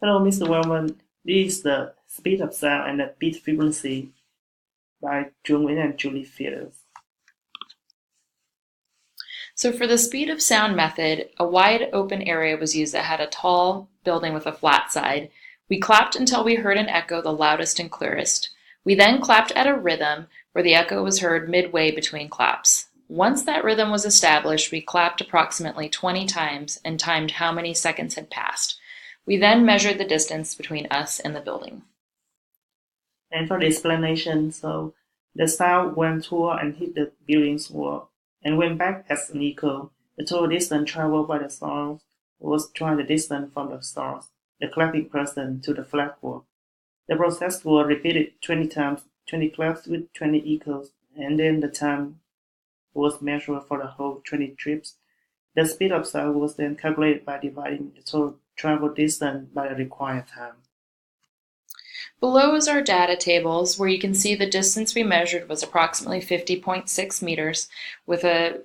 Hello, Mr. Wellman. This is the speed of sound and the beat frequency by Jung Win and Julie Fields. So for the speed of sound method, a wide open area was used that had a tall building with a flat side. We clapped until we heard an echo the loudest and clearest. We then clapped at a rhythm where the echo was heard midway between claps. Once that rhythm was established, we clapped approximately 20 times and timed how many seconds had passed. We then measured the distance between us and the building. And for the explanation, so the sound went toward and hit the building's wall and went back as an echo. The total distance traveled by the sound was twice the distance from the source, the clapping person, to the flat wall. The process was repeated 20 times, 20 claps with 20 echoes, and then the time was measured for the whole 20 trips. The speed of sound was then calculated by dividing the total travel distance by the required time. Below is our data tables where you can see the distance we measured was approximately 50.6 meters with a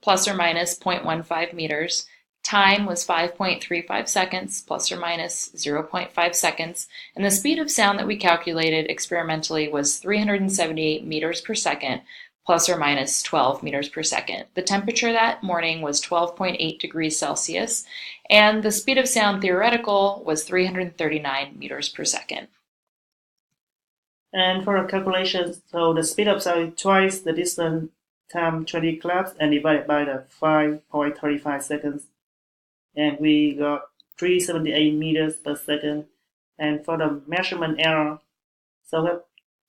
plus or minus 0.15 meters. Time was 5.35 seconds plus or minus 0.5 seconds, and the speed of sound that we calculated experimentally was 378 meters per second plus or minus 12 meters per second. The temperature that morning was 12.8 degrees Celsius, and the speed of sound theoretical was 339 meters per second. And for a calculation, so the speed of sound is twice the distance times 20 claps and divided by the 5.35 seconds. And we got 378 meters per second. And for the measurement error, so we have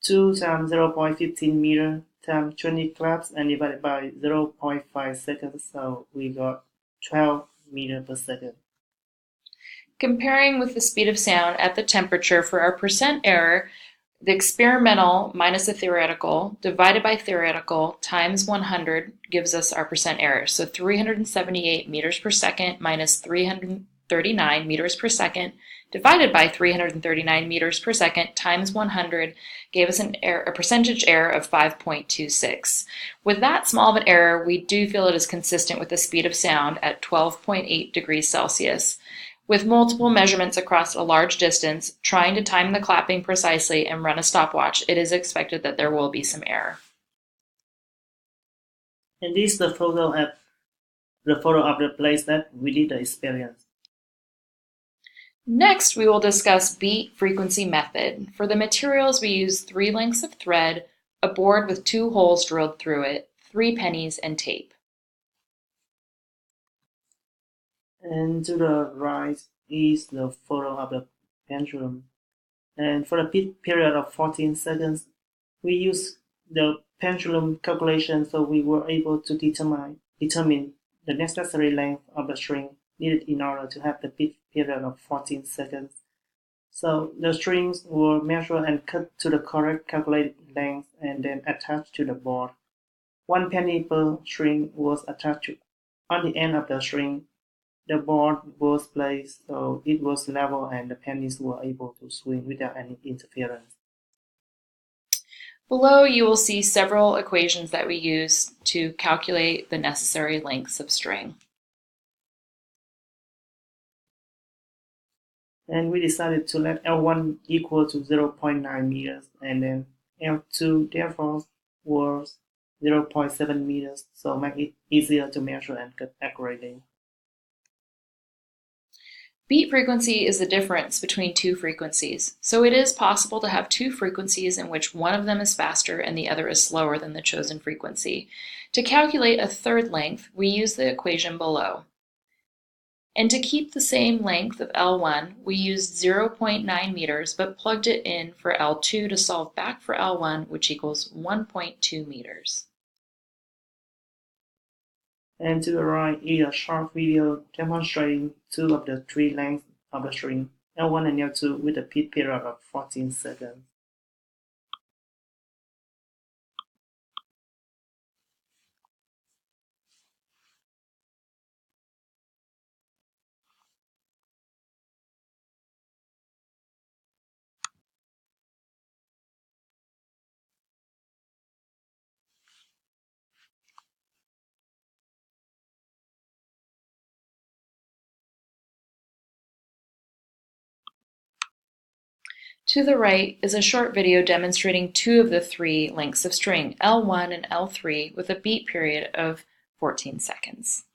2 times 0.15 meter times 20 claps and divided by 0.5 seconds. So we got 12 meter per second. Comparing with the speed of sound at the temperature for our percent error, the experimental minus the theoretical divided by theoretical times 100 gives us our percent error. So 378 meters per second minus 339 meters per second divided by 339 meters per second times 100 gave us a percentage error of 5.26. With that small of an error, we do feel it is consistent with the speed of sound at 12.8 degrees Celsius. With multiple measurements across a large distance, trying to time the clapping precisely and run a stopwatch, it is expected that there will be some error. And this is the photo of the place that we did the experience. Next, we will discuss beat frequency method. For the materials, we use 3 lengths of thread, a board with 2 holes drilled through it, 3 pennies, and tape. And to the right is the photo of the pendulum. And for the peak period of 14 seconds, we used the pendulum calculation, so we were able to determine the necessary length of the string needed in order to have the peak period of 14 seconds. So the strings were measured and cut to the correct calculated length and then attached to the board. 1 penny per string was attached on the end of the string. The board was placed so it was level and the pennies were able to swing without any interference. Below, you will see several equations that we use to calculate the necessary lengths of string. And we decided to let L1 equal to 0.9 meters and then L2 therefore was 0.7 meters, so make it easier to measure and cut accurately. Beat frequency is the difference between two frequencies, so it is possible to have two frequencies in which one of them is faster and the other is slower than the chosen frequency. To calculate a third length, we use the equation below. And to keep the same length of L1, we used 0.9 meters but plugged it in for L2 to solve back for L1, which equals 1.2 meters. And to the right is a short video demonstrating two of the 3 lengths of the string, L1 and L2, with a peak period of 14 seconds. To the right is a short video demonstrating two of the three lengths of string, L1 and L3, with a beat period of 14 seconds.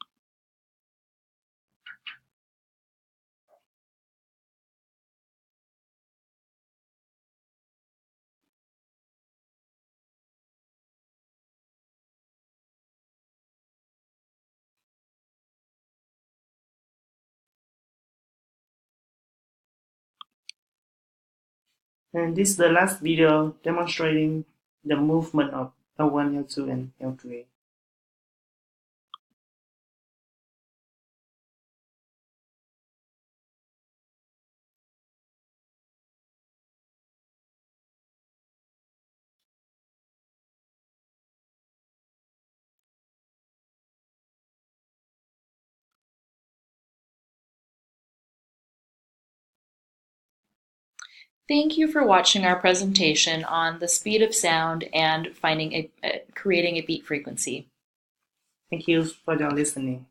And this is the last video demonstrating the movement of L1, L2, and L3. Thank you for watching our presentation on the speed of sound and creating a beat frequency. Thank you for your listening.